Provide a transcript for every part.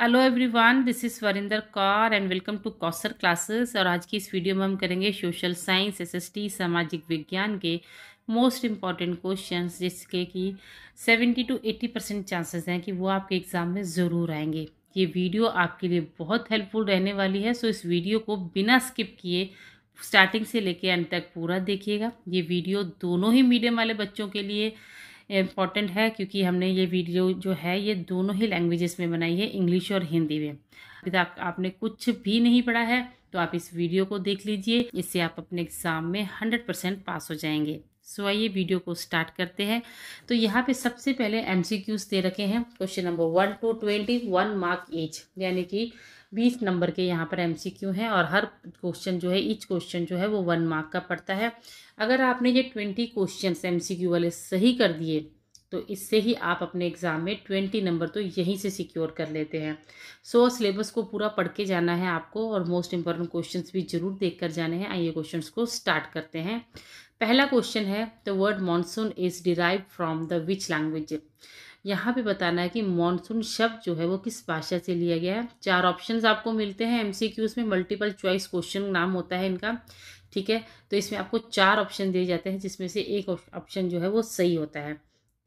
Hello everyone, this is Varinder Kaur and welcome to Kausar classes. और आज की इस वीडियो में हम करेंगे सोशल साइंस, एसएसटी, सामाजिक विज्ञान के मोस्ट इम्पॉर्टेंट क्वेश्चंस, जिसके कि 70 to 80% चांसेस हैं कि वो आपके एग्ज़ाम में ज़रूर आएंगे। ये वीडियो आपके लिए बहुत हेल्पफुल रहने वाली है, सो इस वीडियो को बिना स्किप किए स्टार्टिंग से लेके एंड तक पूरा देखिएगा। ये वीडियो दोनों ही मीडियम वाले बच्चों के लिए इम्पॉर्टेंट है, क्योंकि हमने ये वीडियो जो है ये दोनों ही लैंग्वेजेस में बनाई है, इंग्लिश और हिंदी में। अभी तक आपने कुछ भी नहीं पढ़ा है तो आप इस वीडियो को देख लीजिए, इससे आप अपने एग्ज़ाम में 100% पास हो जाएंगे। सो आइए वीडियो को स्टार्ट करते हैं। तो यहाँ पे सबसे पहले एमसीक्यूज दे रखे हैं। Question number 1 to 20, 1 mark each, यानी कि 20 नंबर के यहाँ पर एमसीक्यू हैं और हर क्वेश्चन जो है, ईच क्वेश्चन जो है वो 1 मार्क का पड़ता है। अगर आपने ये 20 क्वेश्चन एमसीक्यू वाले सही कर दिए तो इससे ही आप अपने एग्ज़ाम में 20 नंबर तो यहीं से सिक्योर कर लेते हैं। सो सिलेबस को पूरा पढ़ के जाना है आपको और मोस्ट इंपॉर्टेंट क्वेश्चंस भी जरूर देख कर जाने हैं। आइए क्वेश्चंस को स्टार्ट करते हैं। पहला क्वेश्चन है, the word monsoon is derive from the which language. यहाँ पे बताना है कि मानसून शब्द जो है वो किस भाषा से लिया गया है। 4 ऑप्शंस आपको मिलते हैं एमसीक्यूज में, मल्टीपल चॉइस क्वेश्चन नाम होता है इनका, ठीक है। तो इसमें आपको 4 ऑप्शन दिए जाते हैं, जिसमें से एक ऑप्शन जो है वो सही होता है।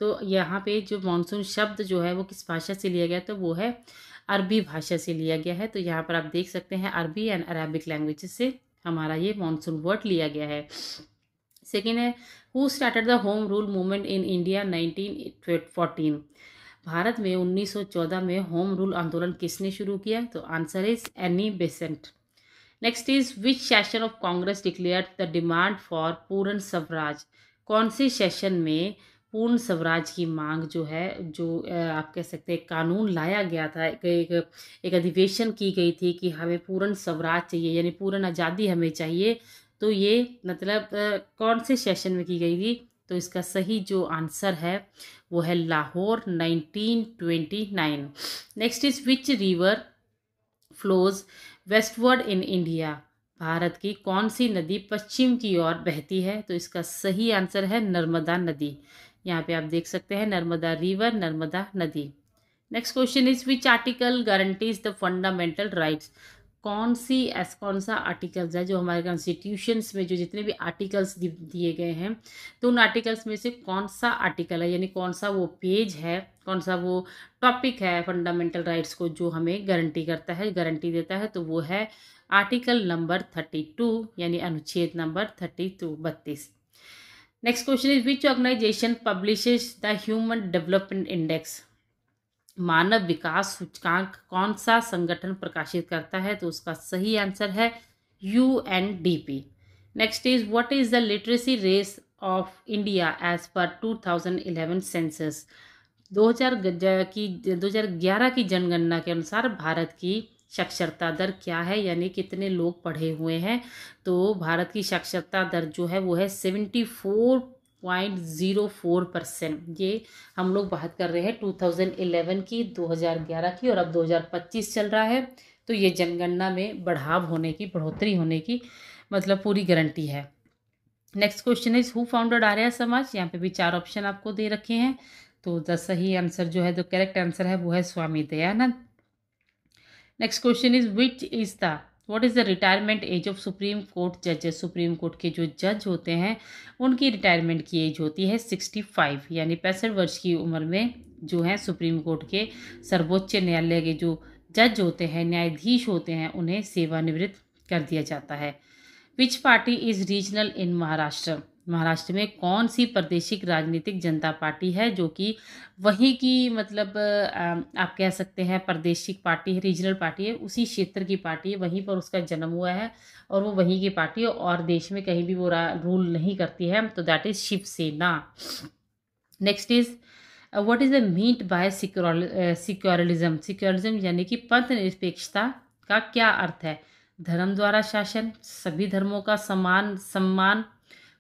तो यहाँ पे जो मानसून शब्द जो है वो किस भाषा से लिया गया, तो वो है अरबी भाषा से लिया गया है। तो यहाँ पर आप देख सकते हैं अरबी एंड अरेबिक लैंग्वेज से हमारा ये मानसून वर्ड लिया गया है। सेकेंड है, who started the home rule movement in India 1914। Bharat में 1914 में होम रूल आंदोलन किसने शुरू किया, तो answer is Annie Besant. Next is which session of Congress declared the demand for पूर्ण स्वराज। कौन से सेशन में पूर्ण स्वराज की मांग जो है, जो आप कह सकते हैं कानून लाया गया था, एक अधिवेशन की गई थी कि हमें पूर्ण स्वराज चाहिए, यानी पूर्ण आज़ादी हमें चाहिए। तो ये मतलब कौन से सेशन में की गई थी, तो इसका सही जो आंसर है वो है Lahore 1929। Next is which river flows westward in India. Bharat की कौन सी नदी पश्चिम की ओर बहती है, तो इसका सही आंसर है नर्मदा नदी। यहाँ पे आप देख सकते हैं नर्मदा रिवर, नर्मदा नदी। Next question is which article guarantees the fundamental rights. कौन सा आर्टिकल्स है जो हमारे कॉन्स्टिट्यूशंस में जो जितने भी आर्टिकल्स दिए गए हैं, तो उन आर्टिकल्स में से कौन सा आर्टिकल है, यानी कौन सा वो पेज है, कौन सा वो टॉपिक है फंडामेंटल राइट्स को जो हमें गारंटी करता है, गारंटी देता है, तो वो है आर्टिकल नंबर 32, यानी अनुच्छेद number 32। Next question is which organisation publishes the human development index. मानव विकास सूचकांक कौन सा संगठन प्रकाशित करता है, तो उसका सही आंसर है UNDP. Next is what is the literacy rate of India as per 2011 census. 2011 की जनगणना के अनुसार भारत की साक्षरता दर क्या है, यानी कितने लोग पढ़े हुए हैं। तो भारत की साक्षरता दर जो है वो है 74.04%। ये हम लोग बात कर रहे हैं 2011 की, 2011 की, और अब 2025 चल रहा है। तो ये जनगणना में बढ़ोतरी होने की मतलब पूरी गारंटी है। Next question is who founded Arya Samaj. यहाँ पे भी 4 ऑप्शन आपको दे रखे हैं, तो द सही आंसर जो है, जो करेक्ट आंसर है वो है Swami Dayanand. Next question is what is the retirement age of Supreme Court जजेस। सुप्रीम कोर्ट के जो जज होते हैं उनकी रिटायरमेंट की एज होती है 65, यानी 65 वर्ष की उम्र में जो है सुप्रीम कोर्ट के सर्वोच्च न्यायालय के जो जज होते हैं, न्यायाधीश होते हैं, उन्हें सेवानिवृत्त कर दिया जाता है। विच पार्टी इज रीजनल इन महाराष्ट्र। महाराष्ट्र में कौन सी प्रादेशिक राजनीतिक जनता पार्टी है जो कि वहीं की मतलब आप कह सकते हैं प्रादेशिक पार्टी है, रीजनल पार्टी है, उसी क्षेत्र की पार्टी है, वहीं पर उसका जन्म हुआ है और वो वहीं की पार्टी है और देश में कहीं भी वो रूल नहीं करती है, तो that is Shiv Sena. Next is what is the meant by secularism. Secularism यानी कि पंथ निरपेक्षता का क्या अर्थ है। धर्म द्वारा शासन, सभी धर्मों का समान सम्मान,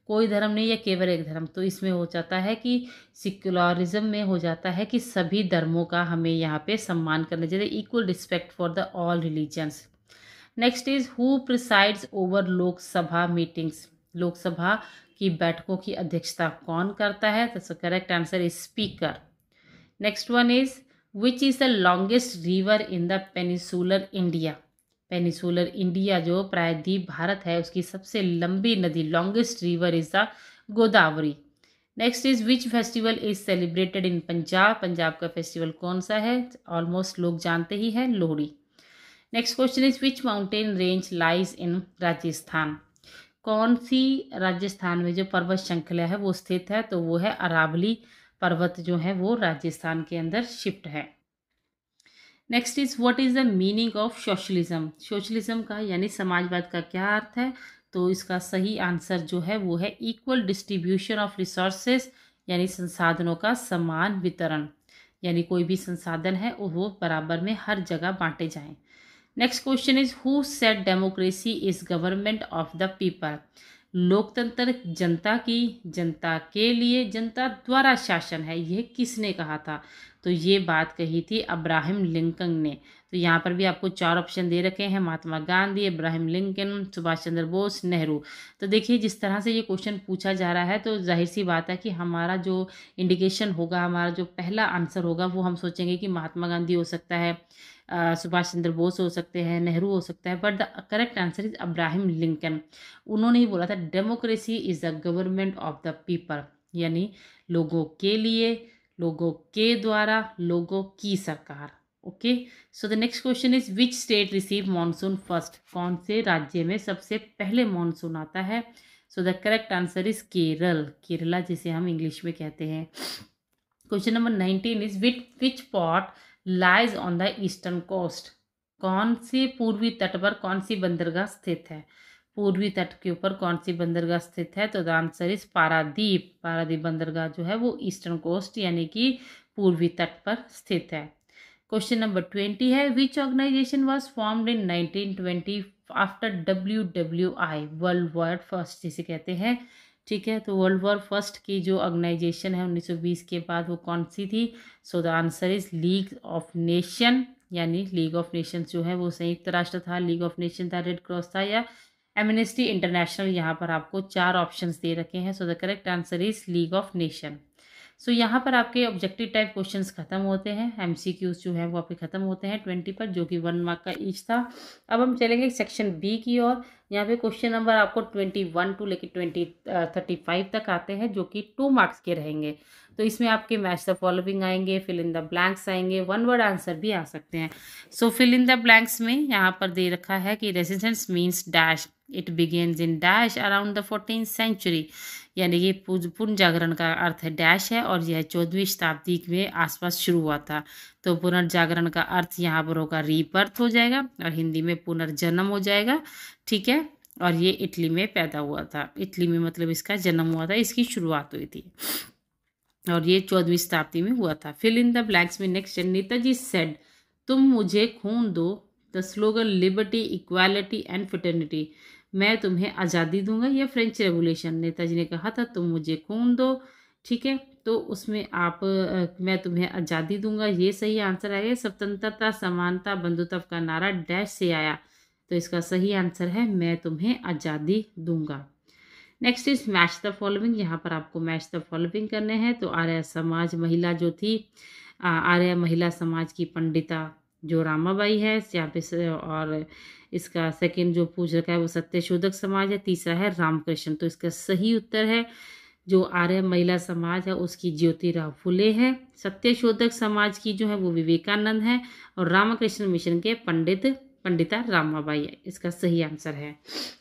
कोई धर्म नहीं या केवल एक धर्म। तो इसमें हो जाता है कि सिक्युलरिज्म में हो जाता है कि सभी धर्मों का हमें यहाँ पे सम्मान करना चाहिए, equal respect for the all religions. Next is who presides over Lok Sabha meetings. Lok Sabha की बैठकों की अध्यक्षता कौन करता है, तो correct answer is speaker. Next one is which is the longest river in the peninsular India. Peninsular India जो प्रायद्वीप भारत है उसकी सबसे लंबी नदी, longest river is the Godavari. Next is which festival is celebrated in Punjab. Punjab का फेस्टिवल कौन सा है, ऑलमोस्ट लोग जानते ही हैं, Lohri. Next question is which mountain range lies in Rajasthan. कौन सी राजस्थान में जो पर्वत श्रृंखला है वो स्थित है, तो वो है अरावली पर्वत जो है वो राजस्थान के अंदर शिफ्ट है। Next is what is the meaning of socialism. Socialism का यानी समाजवाद का क्या अर्थ है, तो इसका सही आंसर जो है वो है इक्वल डिस्ट्रीब्यूशन ऑफ रिसोर्सेज, यानी संसाधनों का समान वितरण, यानी कोई भी संसाधन है वो बराबर में हर जगह बांटे जाएं। Next question is who said democracy is government of the people. लोकतंत्र जनता की, जनता के लिए, जनता द्वारा शासन है, यह किसने कहा था, तो ये बात कही थी अब्राहम लिंकन ने। तो यहाँ पर भी आपको 4 ऑप्शन दे रखे हैं, महात्मा गांधी, अब्राहम लिंकन, सुभाष चंद्र बोस, नेहरू। तो देखिए जिस तरह से ये क्वेश्चन पूछा जा रहा है तो जाहिर सी बात है कि हमारा जो इंडिकेशन होगा, हमारा जो पहला आंसर होगा वो हम सोचेंगे कि महात्मा गांधी हो सकता है, सुभाष चंद्र बोस हो सकते हैं, नेहरू हो सकता है, but the correct answer is Abraham Lincoln. उन्होंने ही बोला था democracy is the government of the people, यानी लोगों के लिए, लोगों के द्वारा, लोगों की सरकार। Okay, so the next question is which state receive monsoon first. कौन से राज्य में सबसे पहले मानसून आता है, so the correct answer is Kerala, Kerala जिसे हम इंग्लिश में कहते हैं। Question number 19 is which port lies on the eastern coast. कौन से पूर्वी तट पर कौन सी बंदरगाह स्थित है, पूर्वी तट के ऊपर कौन सी बंदरगाह स्थित है, तो the answer is Paradip. Paradip बंदरगाह जो है वो ईस्टर्न कोस्ट यानी कि पूर्वी तट पर स्थित है। क्वेश्चन नंबर 20 है which organisation was formed in 1920 after WWI, world war first जिसे कहते हैं। ठीक है, तो वर्ल्ड वॉर फर्स्ट की जो ऑर्गेनाइजेशन है 1920 के बाद वो कौन सी थी, so the answer is League of nation, यानी लीग ऑफ नेशंस जो है वो संयुक्त राष्ट्र था, लीग ऑफ नेशन था, रेड क्रॉस था, या एमनेस्टी इंटरनेशनल। यहाँ पर आपको 4 ऑप्शंस दे रखे हैं, so the correct answer is League of Nation. So यहाँ पर आपके ऑब्जेक्टिव टाइप क्वेश्चंस खत्म होते हैं, MCQs जो है वो आपके खत्म होते हैं 20 पर, जो कि 1 मार्क का ईच था। अब हम चलेंगे सेक्शन बी की ओर। यहाँ पे क्वेश्चन नंबर आपको 21 टू लेकर 35 तक आते हैं, जो कि 2 मार्क्स के रहेंगे। तो इसमें आपके मैच द फॉलोइंग आएंगे, फिल इन द ब्लैंक्स आएंगे, 1 वर्ड आंसर भी आ सकते हैं। So fill in the blanks में यहाँ पर दे रखा है कि resistance means dash, it begins in dash around the 14th century, यानी कि पुनर्जागरण का अर्थ है डैश है और यह 14वीं शताब्दी में आसपास शुरू हुआ था। तो पुनर्जागरण का अर्थ यहाँ पर होगा रीबर्थ हो जाएगा और हिंदी में पुनर्जन्म हो जाएगा। ठीक है, और ये इटली में पैदा हुआ था, इटली में मतलब इसका जन्म हुआ था, इसकी शुरुआत हुई थी और ये 14वीं शताब्दी में हुआ था। फिल इन द ब्लैंक्स में नेक्स्ट नेताजी सेड तुम मुझे खून दो, the slogan liberty equality and fraternity, मैं तुम्हें आज़ादी दूंगा, या फ्रेंच रेवोल्यूशन, नेताजी ने कहा था तुम मुझे खून दो। ठीक है, तो उसमें आप मैं तुम्हें आज़ादी दूंगा, ये सही आंसर आएगा। स्वतंत्रता, समानता, बंधुत्व का नारा डैश से आया, तो इसका सही आंसर है मैं तुम्हें आज़ादी दूंगा। Next is match the following, यहाँ पर आपको मैच द फॉलोइंग करने हैं। तो आर्य समाज महिला जो थी, आर्य महिला समाज की पंडिता जो रामाबाई है यहाँ पे, और इसका सेकंड जो पूछ रखा है वो सत्यशोधक समाज है, तीसरा है रामकृष्ण। तो इसका सही उत्तर है जो आर्य महिला समाज है उसकी ज्योतिराव फुले है, सत्यशोधक समाज की जो है वो विवेकानंद है, और रामकृष्ण मिशन के पंडिता रामाबाई है, इसका सही आंसर है।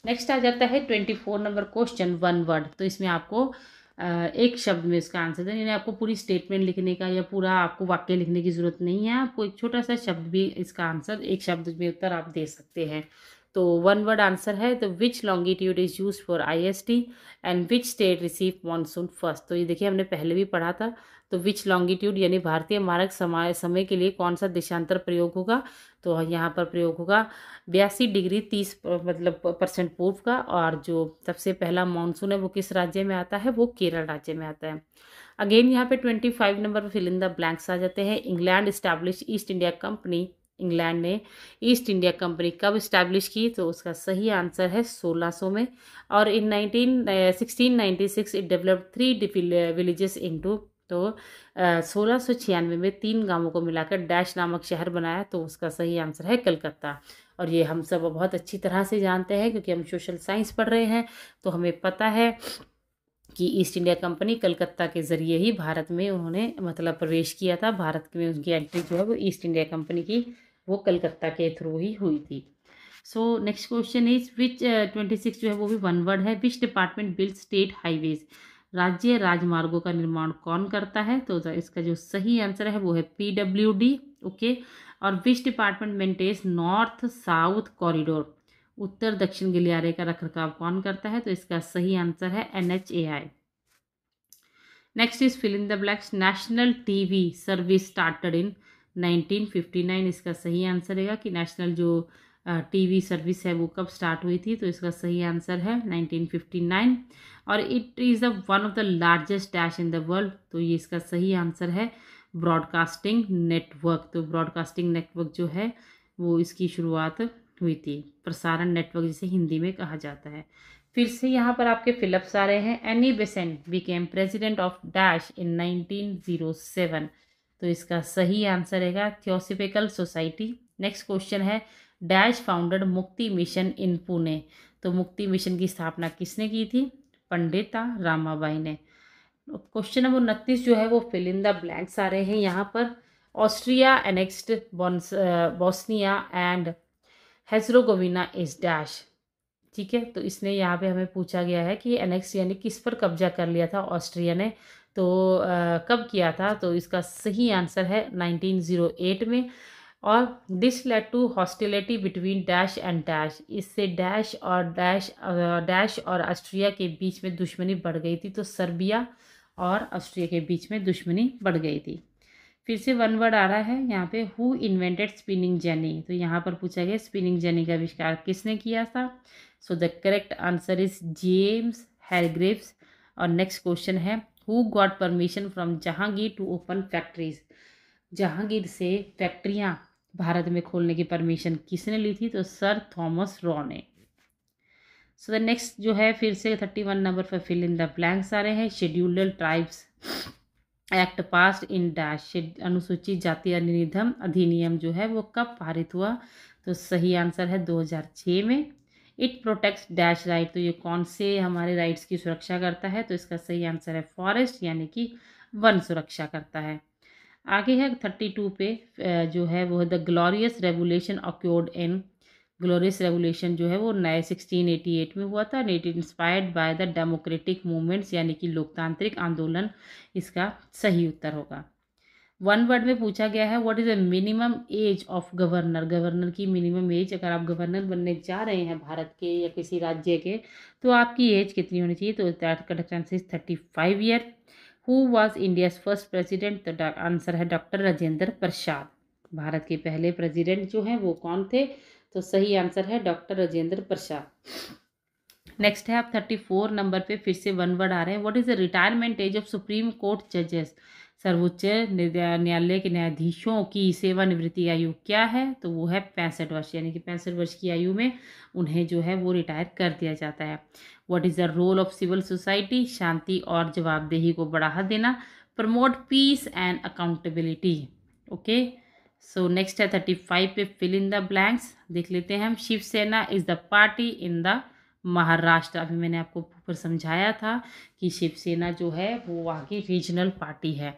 नेक्स्ट आ जाता है 24 नंबर क्वेश्चन, 1 वर्ड। तो इसमें आपको एक शब्द में इसका आंसर देना, यानी आपको पूरी स्टेटमेंट लिखने का या पूरा आपको वाक्य लिखने की जरूरत नहीं है, आपको एक छोटा सा शब्द भी इसका आंसर, एक शब्द में उत्तर आप दे सकते हैं। तो 1 वर्ड आंसर है तो which longitude is use for IST and which state receive monsoon first. तो ये देखिए हमने पहले भी पढ़ा था, तो विच लॉन्गिट्यूड यानी भारतीय मानक समय के लिए कौन सा देशांतर प्रयोग होगा, तो यहाँ पर प्रयोग होगा 82 डिग्री 30 मतलब % पूर्व का, और जो सबसे पहला मानसून है वो किस राज्य में आता है, वो केरल राज्य में आता है। अगेन यहाँ पे 25 number fill in the blanks आ जाते हैं। England establish East India Company, England ने ईस्ट इंडिया कंपनी कब इस्टेब्लिश की, तो उसका सही आंसर है 1600 में, और in 1696 it developed 3 villages into, तो 1696 में 3 गांवों को मिलाकर डैश नामक शहर बनाया, तो उसका सही आंसर है कलकत्ता। और ये हम सब बहुत अच्छी तरह से जानते हैं क्योंकि हम सोशल साइंस पढ़ रहे हैं, तो हमें पता है कि ईस्ट इंडिया कंपनी कलकत्ता के ज़रिए ही भारत में उन्होंने मतलब प्रवेश किया था। भारत में उनकी एंट्री जो है वो ईस्ट इंडिया कंपनी की वो कलकत्ता के थ्रू ही हुई थी। सो नेक्स्ट क्वेश्चन इज विच 26 जो है वो भी वन वर्ड है। Which department build state highways, राज्य राजमार्गों का निर्माण कौन करता है? तो इसका जो सही आंसर है वो है PWD। ओके। और which department maintains north south corridor, उत्तर दक्षिण गलियारे का रखरखाव कौन करता है? तो इसका सही आंसर है NHAI। Next is fill in the blanks. National TV service started in 1959, इसका सही आंसर रहेगा कि नेशनल जो टीवी सर्विस है वो कब स्टार्ट हुई थी? तो इसका सही आंसर है 1959। और it is the one of the largest dash in the world, तो ये इसका सही आंसर है ब्रॉडकास्टिंग नेटवर्क। तो ब्रॉडकास्टिंग नेटवर्क जो है वो इसकी शुरुआत हुई थी, प्रसारण नेटवर्क जिसे हिंदी में कहा जाता है। फिर से यहाँ पर आपके फिलअप्स आ रहे हैं। Annie Besant became president of dash in 1907, तो इसका सही आंसर रहेगा थियोसॉफिकल सोसाइटी। नेक्स्ट क्वेश्चन है डैश फाउंडेड मुक्ति मिशन इन पुणे, तो मुक्ति मिशन की स्थापना किसने की थी? पंडिता रामाबाई ने। क्वेश्चन नंबर 29 जो है वो फिल इन द ब्लैंक्स आ रहे हैं यहाँ पर। Austria annexed Bosnia and Herzegovina is dash. ठीक है, तो इसने यहाँ पे हमें पूछा गया है कि एनेक्स यानी किस पर कब्जा कर लिया था ऑस्ट्रिया ने, तो कब किया था? तो इसका सही आंसर है 1908 में। और this led to hostility between dash and dash, इससे डैश और ऑस्ट्रिया के बीच में दुश्मनी बढ़ गई थी। तो सर्बिया और ऑस्ट्रिया के बीच में दुश्मनी बढ़ गई थी। फिर से वन वर्ड आ रहा है यहाँ पे। हु इन्वेंटेड स्पिनिंग जेनी, तो यहाँ पर पूछा गया स्पिनिंग जेनी का आविष्कार किसने किया था? So the correct answer is James Hargreaves. और नेक्स्ट क्वेश्चन है who got permission from Jahangir to open factories, Jahangir से फैक्ट्रियाँ भारत में खोलने की परमिशन किसने ली थी? तो सर थॉमस रॉ ने। सो द नेक्स्ट जो है फिर से 31 नंबर पर फिल इन द ब्लैंक्स आ रहे हैं। Scheduled tribes act passed in dash, अनुसूचित जाति अधिनियम अधिनियम जो है वो कब पारित हुआ? तो सही आंसर है 2006 में। इट प्रोटेक्ट्स डैश राइट, तो ये कौन से हमारे राइट्स की सुरक्षा करता है? तो इसका सही आंसर है फॉरेस्ट, यानी कि वन सुरक्षा करता है। आगे है 32 पे जो है वो है the glorious revolution occurred in, glorious revolution जो है वो नए 1688 में हुआ था। It inspired by the democratic movements, यानी कि लोकतांत्रिक आंदोलन इसका सही उत्तर होगा। वन वर्ड में पूछा गया है what is the minimum age of governor, governor की मिनिमम एज, अगर आप गवर्नर बनने जा रहे हैं भारत के या किसी राज्य के तो आपकी एज कितनी होनी चाहिए? तो that correct answer is 35 year. Who was India's first president? तो आंसर है डॉक्टर राजेंद्र प्रसाद। भारत के पहले प्रेसिडेंट जो हैं वो कौन थे? तो सही आंसर है डॉक्टर राजेंद्र प्रसाद। नेक्स्ट है आप 34 नंबर पे फिर से वन वर्ड आ रहे हैं। What is the retirement age of Supreme Court जजेस, सर्वोच्च न्यायालय के न्यायाधीशों की सेवानिवृत्ति आयु क्या है? तो वो है 65 वर्ष, यानी कि 65 वर्ष की आयु में उन्हें जो है वो रिटायर कर दिया जाता है। What is the role of civil society, शांति और जवाबदेही को बढ़ावा देना, promote peace and accountability. Okay, so next है 35 पे फिल इन द ब्लैंक्स देख लेते हैं हम। Shivsena is the party in the Maharashtra, अभी मैंने आपको ऊपर समझाया था कि शिवसेना जो है वो वहाँ की रीजनल पार्टी है।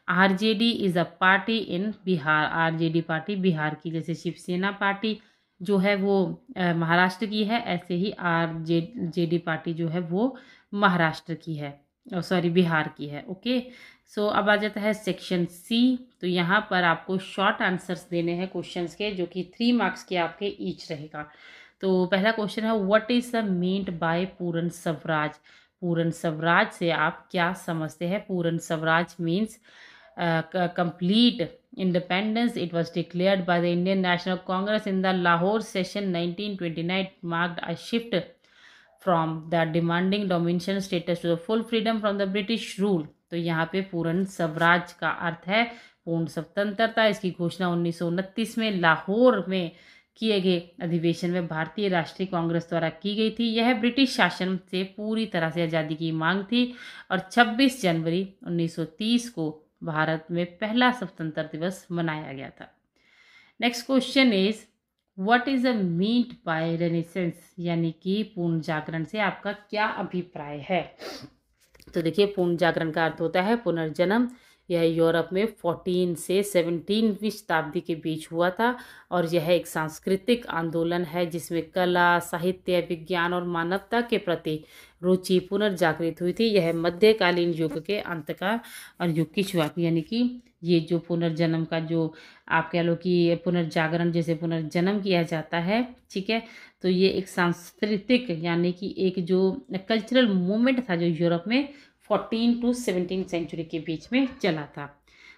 RJD is a party in Bihar, RJD party Bihar की, जैसे शिवसेना पार्टी जो है वो महाराष्ट्र की है, ऐसे ही आरजेडी पार्टी जो है वो महाराष्ट्र की है, सॉरी बिहार की है। ओके, सो अब आ जाता है सेक्शन सी। तो यहाँ पर आपको शॉर्ट आंसर्स देने हैं क्वेश्चंस के, जो कि 3 मार्क्स के आपके ईच रहेगा। तो पहला क्वेश्चन है what is the meant by पूर्ण स्वराज, पूर्ण स्वराज से आप क्या समझते हैं? पूर्ण Swaraj means complete independence. It was declared by the Indian National Congress in the Lahore session 1929. It marked a shift from the demanding dominion status to the full freedom from the British rule. तो यहाँ पे पूर्ण स्वराज का अर्थ है पूर्ण स्वतंत्रता। इसकी घोषणा 1929 में लाहौर में किए गए अधिवेशन में भारतीय राष्ट्रीय कांग्रेस द्वारा की गई थी। यह ब्रिटिश शासन से पूरी तरह से आज़ादी की मांग थी और 26 जनवरी 1930 को भारत में पहला स्वतंत्रता दिवस मनाया गया था। Next question is what is a meant by renaissance, यानी कि पूर्ण जागरण से आपका क्या अभिप्राय है। तो देखिए, पूर्ण जागरण का अर्थ होता है पुनर्जन्म। यह यूरोप में 14 से 17वीं शताब्दी के बीच हुआ था और यह एक सांस्कृतिक आंदोलन है जिसमें कला, साहित्य, विज्ञान और मानवता के प्रति रुचि पुनर्जागृत हुई थी। यह मध्यकालीन युग के अंत का और युग की शुरुआत, यानी कि ये जो पुनर्जन्म का जो आप कह लो कि पुनर्जागरण जैसे पुनर्जन्म किया जाता है, ठीक है, तो ये एक सांस्कृतिक यानी कि एक जो कल्चरल मूवमेंट था जो यूरोप में 14 to 17 सेंचुरी के बीच में चला था।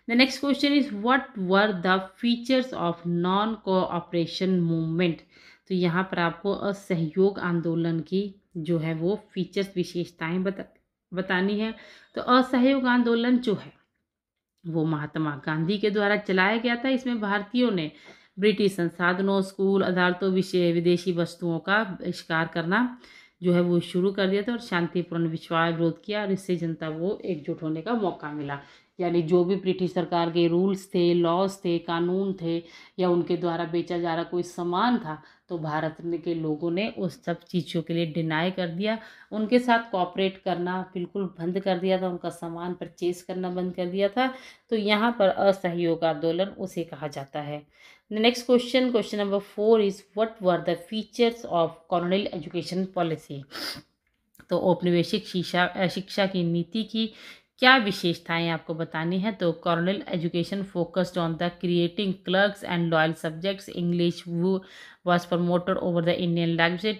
The next question is what were the features of non cooperation movement. तो यहाँ पर आपको असहयोग आंदोलन की जो है वो फीचर्स विशेषताएं बतानी है। तो असहयोग आंदोलन जो है वो महात्मा गांधी के द्वारा चलाया गया था। इसमें भारतीयों ने ब्रिटिश संसाधनों, स्कूल, अदालतों, विदेशी वस्तुओं का बहिष्कार करना जो है वो शुरू कर दिया था और शांतिपूर्ण विरोध किया और इससे जनता को एकजुट होने का मौका मिला। यानी जो भी ब्रिटिश सरकार के रूल्स थे, लॉज थे, कानून थे या उनके द्वारा बेचा जा रहा कोई सामान था, तो भारत के लोगों ने उस सब चीज़ों के लिए डिनाई कर दिया, उनके साथ कोऑपरेट करना बिल्कुल बंद कर दिया था, उनका सामान परचेज करना बंद कर दिया था। तो यहाँ पर असहयोग आंदोलन उसे कहा जाता है। Next question, question number 4 is what were the features of colonial education policy. तो औपनिवेशिक शिक्षा की नीति की क्या विशेषताएं आपको बतानी है। तो colonial education focused on the creating clerks and loyal subjects, English was promoted over the Indian language,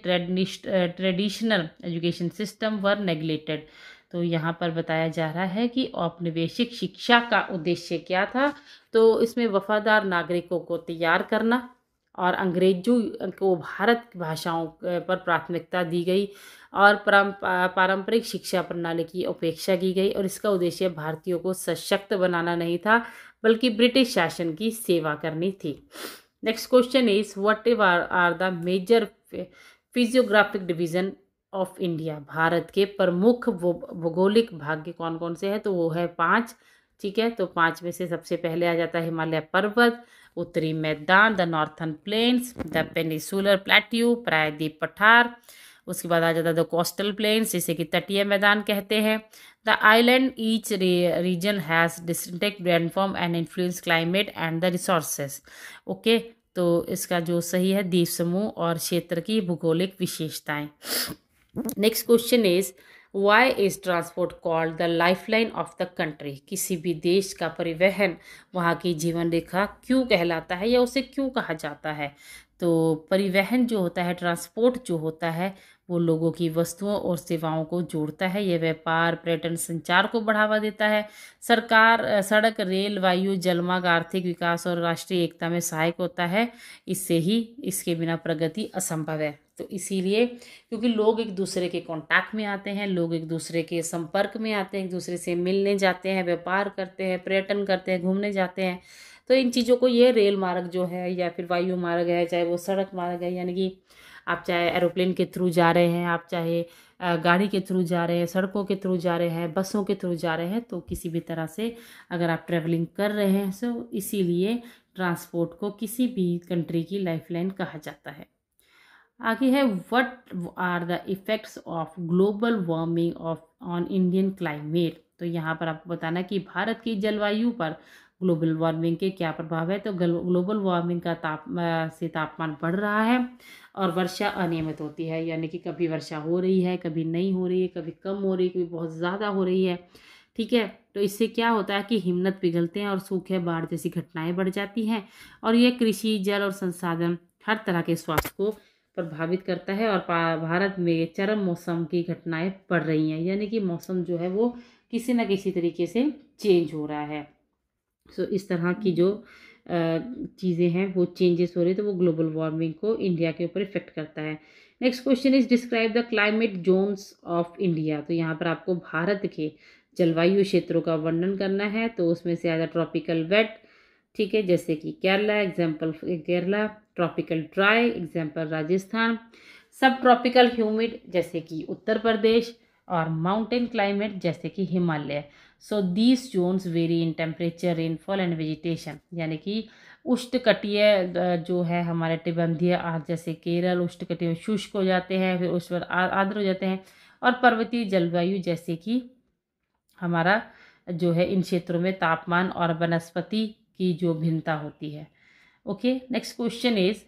traditional education system were neglected. तो यहाँ पर बताया जा रहा है कि औपनिवेशिक शिक्षा का उद्देश्य क्या था। तो इसमें वफादार नागरिकों को तैयार करना और अंग्रेजों को भारत की भाषाओं पर प्राथमिकता दी गई और पारंपरिक शिक्षा प्रणाली की उपेक्षा की गई और इसका उद्देश्य भारतीयों को सशक्त बनाना नहीं था बल्कि ब्रिटिश शासन की सेवा करनी थी। Next question is what are the major physiographic division of India. भारत के प्रमुख भौगोलिक भाग कौन कौन से हैं। तो वो है 5, ठीक है। तो 5 में से सबसे पहले आ जाता है हिमालय पर्वत, उत्तरी मैदान, the northern plains, the peninsular plateau, प्रायद्वीप पठार। उसके बाद आ जाता है द कोस्टल प्लेन्स जिसे कि तटीय मैदान कहते हैं। The island each reason has distinct landform and influence climate and the resources. Okay, तो इसका जो सही है द्वीप समूह और क्षेत्र की भूगोलिक विशेषताएं। Next question is why is transport called the lifeline of the country. किसी भी देश का परिवहन वहाँ की जीवन रेखा क्यों कहलाता है या उसे क्यों कहा जाता है। तो परिवहन जो होता है, ट्रांसपोर्ट जो होता है, वो लोगों की वस्तुओं और सेवाओं को जोड़ता है। यह व्यापार, पर्यटन, संचार को बढ़ावा देता है। सरकार सड़क, रेल, वायु, जलमार्ग आर्थिक विकास और राष्ट्रीय एकता में सहायक होता है। इससे ही इसके बिना प्रगति असंभव है। तो इसीलिए क्योंकि लोग एक दूसरे के कांटेक्ट में आते हैं, लोग एक दूसरे के संपर्क में आते हैं, एक दूसरे से मिलने जाते हैं, व्यापार करते हैं, पर्यटन करते हैं, घूमने जाते हैं। तो इन चीज़ों को ये रेल मार्ग जो है या फिर वायु मार्ग है, चाहे वो सड़क मार्ग है, यानी कि आप चाहे एरोप्लेन के थ्रू जा रहे हैं, आप चाहे गाड़ी के थ्रू जा रहे हैं, सड़कों के थ्रू जा रहे हैं, बसों के थ्रू जा रहे हैं, तो किसी भी तरह से अगर आप ट्रैवलिंग कर रहे हैं तो इसीलिए ट्रांसपोर्ट को किसी भी कंट्री की लाइफलाइन कहा जाता है। आगे है what are the effects of global warming of on Indian climate. तो यहाँ पर आपको बताना कि भारत की जलवायु पर ग्लोबल वार्मिंग के क्या प्रभाव है। तो ग्लोबल वार्मिंग का तापमान बढ़ रहा है और वर्षा अनियमित होती है, यानी कि कभी वर्षा हो रही है, कभी नहीं हो रही है, कभी कम हो रही है, कभी बहुत ज़्यादा हो रही है, ठीक है। तो इससे क्या होता है कि हिमनद पिघलते हैं और सूखे, बाढ़ जैसी घटनाएं बढ़ जाती हैं और ये कृषि, जल और संसाधन हर तरह के स्वास्थ्य को प्रभावित करता है और भारत में चरम मौसम की घटनाएं बढ़ रही हैं, यानी कि मौसम जो है वो किसी न किसी तरीके से चेंज हो रहा है। सो इस तरह की जो चीज़ें हैं वो चेंजेस हो रही है, तो वो ग्लोबल वार्मिंग को इंडिया के ऊपर इफेक्ट करता है। Next question is describe the climate zones of India. तो यहाँ पर आपको भारत के जलवायु क्षेत्रों का वर्णन करना है। तो उसमें से आधा ट्रॉपिकल वेट, ठीक है, जैसे कि Kerala, example Kerala, tropical dry, example Rajasthan, सब ट्रॉपिकल ह्यूमिड जैसे कि उत्तर प्रदेश, और माउंटेन क्लाइमेट जैसे कि Himalaya. So these zones vary in temperature, rainfall and vegetation, यानी कि उष्णकटिय जो है हमारे टिबंधीय जैसे केरल उष्णकटिय में शुष्क हो जाते हैं, फिर उस पर आर्द्र हो जाते हैं, और पर्वतीय जलवायु जैसे कि हमारा जो है इन क्षेत्रों में तापमान और वनस्पति की जो भिन्नता होती है। Okay, next question is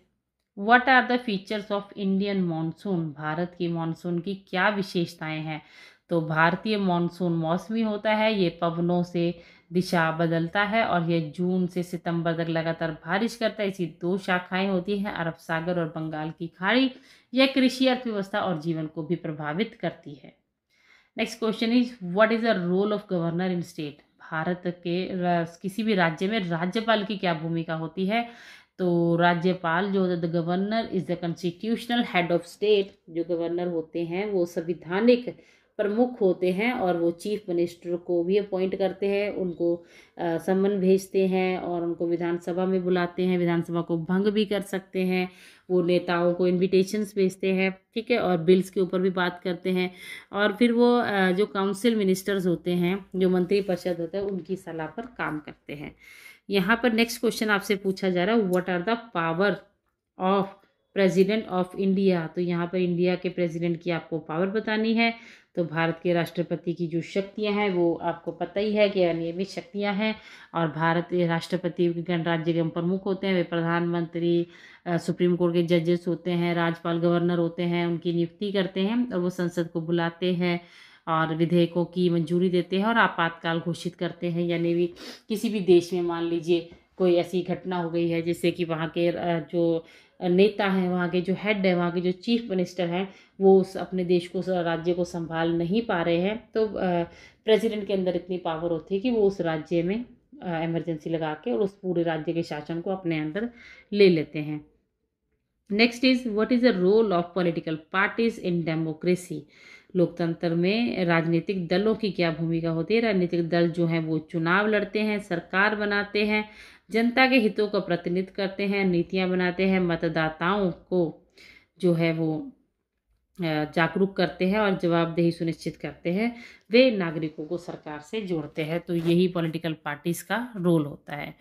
what are the features of Indian monsoon, भारत की मॉनसून की क्या विशेषताएं हैं। तो भारतीय मॉनसून मौसमी होता है, ये पवनों से दिशा बदलता है, और ये जून से सितंबर तक लगातार बारिश करता है। इसकी दो शाखाएं होती हैं, अरब सागर और बंगाल की खाड़ी। यह कृषि, अर्थव्यवस्था और जीवन को भी प्रभावित करती है। Next question is what is the role of governor in state, भारत के किसी भी राज्य में राज्यपाल की क्या भूमिका होती है। तो राज्यपाल जो होता है, the governor is the constitutional head of state, जो गवर्नर होते हैं वो संविधानिक प्रमुख होते हैं, और वो चीफ मिनिस्टर को भी अपॉइंट करते हैं, उनको सम्मन भेजते हैं, और उनको विधानसभा में बुलाते हैं, विधानसभा को भंग भी कर सकते हैं, वो नेताओं को इन्विटेशंस भेजते हैं, ठीक है, और बिल्स के ऊपर भी बात करते हैं, और फिर वो जो काउंसिल मिनिस्टर्स होते हैं, जो मंत्री परिषद होता है, उनकी सलाह पर काम करते हैं। यहाँ पर नेक्स्ट क्वेश्चन आपसे पूछा जा रहा है what are the power of president of India. तो यहाँ पर इंडिया के प्रेसिडेंट की आपको पावर बतानी है। तो भारत के राष्ट्रपति की जो शक्तियाँ हैं वो आपको पता ही है कि अनियमित शक्तियाँ हैं, और भारत के राष्ट्रपति गणराज्य के प्रमुख होते हैं, वे प्रधानमंत्री, सुप्रीम कोर्ट के जजेस होते हैं, राज्यपाल गवर्नर होते हैं, उनकी नियुक्ति करते हैं, और वो संसद को बुलाते हैं और विधेयकों की मंजूरी देते हैं और आपातकाल घोषित करते हैं। यानी भी किसी भी देश में मान लीजिए कोई ऐसी घटना हो गई है जिससे कि वहाँ के जो नेता हैं, वहाँ के जो हेड है, वहाँ के जो चीफ मिनिस्टर हैं, वो उस अपने देश को राज्य को संभाल नहीं पा रहे हैं, तो प्रेसिडेंट के अंदर इतनी पावर होती है कि वो उस राज्य में इमरजेंसी लगा के और उस पूरे राज्य के शासन को अपने अंदर ले लेते हैं। Next is what is the role of political parties in democracy, लोकतंत्र में राजनीतिक दलों की क्या भूमिका होती है। राजनीतिक दल जो हैं वो चुनाव लड़ते हैं, सरकार बनाते हैं, जनता के हितों का प्रतिनिधित्व करते हैं, नीतियां बनाते हैं, मतदाताओं को जो है वो जागरूक करते हैं और जवाबदेही सुनिश्चित करते हैं, वे नागरिकों को सरकार से जोड़ते हैं। तो यही पॉलिटिकल पार्टीज का रोल होता है।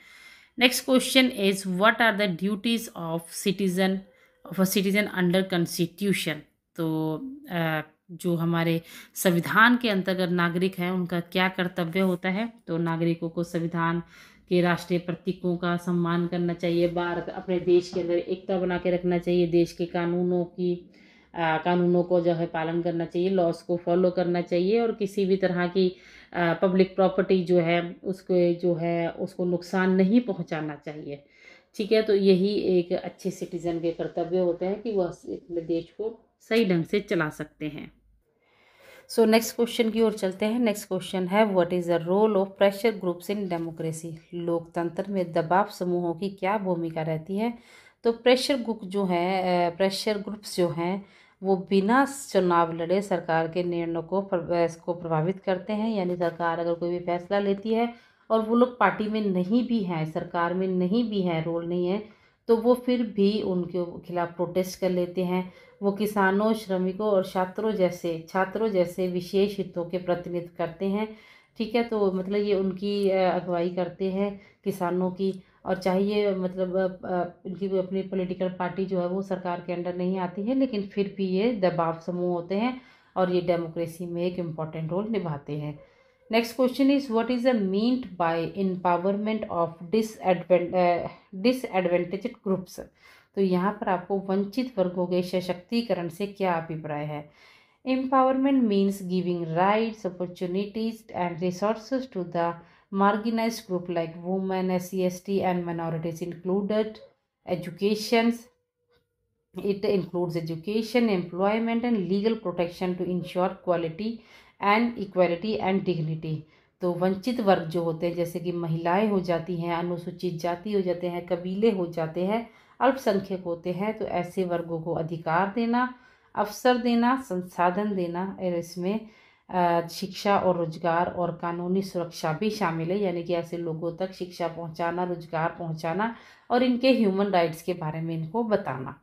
Next question is what are the duties of a citizen under constitution. तो जो हमारे संविधान के अंतर्गत नागरिक हैं उनका क्या कर्तव्य होता है। तो नागरिकों को संविधान के राष्ट्रीय प्रतीकों का सम्मान करना चाहिए, भारत अपने देश के अंदर एकता बना के रखना चाहिए, देश के कानूनों को जो है पालन करना चाहिए, लॉस को फॉलो करना चाहिए, और किसी भी तरह की पब्लिक प्रॉपर्टी जो है उसको नुकसान नहीं पहुंचाना चाहिए। ठीक है, तो यही एक अच्छे सिटीजन के कर्तव्य होते हैं कि वह अपने देश को सही ढंग से चला सकते हैं। सो नेक्स्ट क्वेश्चन की ओर चलते हैं। नेक्स्ट क्वेश्चन है what is the role of pressure groups in democracy, लोकतंत्र में दबाव समूहों की क्या भूमिका रहती है। तो प्रेशर ग्रुप्स जो हैं वो बिना चुनाव लड़े सरकार के निर्णयों को प्रभावित करते हैं। यानी सरकार अगर कोई भी फैसला लेती है और वो लोग पार्टी में नहीं भी हैं, सरकार में नहीं भी हैं, रोल नहीं है, तो वो फिर भी उनके खिलाफ प्रोटेस्ट कर लेते हैं। वो किसानों, श्रमिकों और छात्रों जैसे विशेष हितों के प्रतिनिधित्व करते हैं। ठीक है, तो मतलब ये उनकी अगुवाई करते हैं किसानों की, और चाहिए मतलब इनकी कोई अपनी पॉलिटिकल पार्टी जो है वो सरकार के अंडर नहीं आती है, लेकिन फिर भी ये दबाव समूह होते हैं और ये डेमोक्रेसी में एक इम्पॉर्टेंट रोल निभाते हैं। Next question is what is the meant by empowerment of disadvantaged groups. तो यहाँ पर आपको वंचित वर्गों के सशक्तिकरण से क्या अभिप्राय है। Empowerment means giving rights, opportunities and resources to the marginalized group like women, SC/ST and minorities included education. It includes education, employment and legal protection to ensure quality and equality and dignity. तो वंचित वर्ग जो होते हैं जैसे कि महिलाएं हो जाती हैं, अनुसूचित जाति हो जाते हैं, कबीले हो जाते हैं, अल्पसंख्यक होते हैं, तो ऐसे वर्गों को अधिकार देना, अवसर देना, संसाधन देना और इसमें शिक्षा और रोजगार और कानूनी सुरक्षा भी शामिल है, यानी कि ऐसे लोगों तक शिक्षा पहुंचाना, रोजगार पहुंचाना और इनके ह्यूमन राइट्स के बारे में इनको बताना।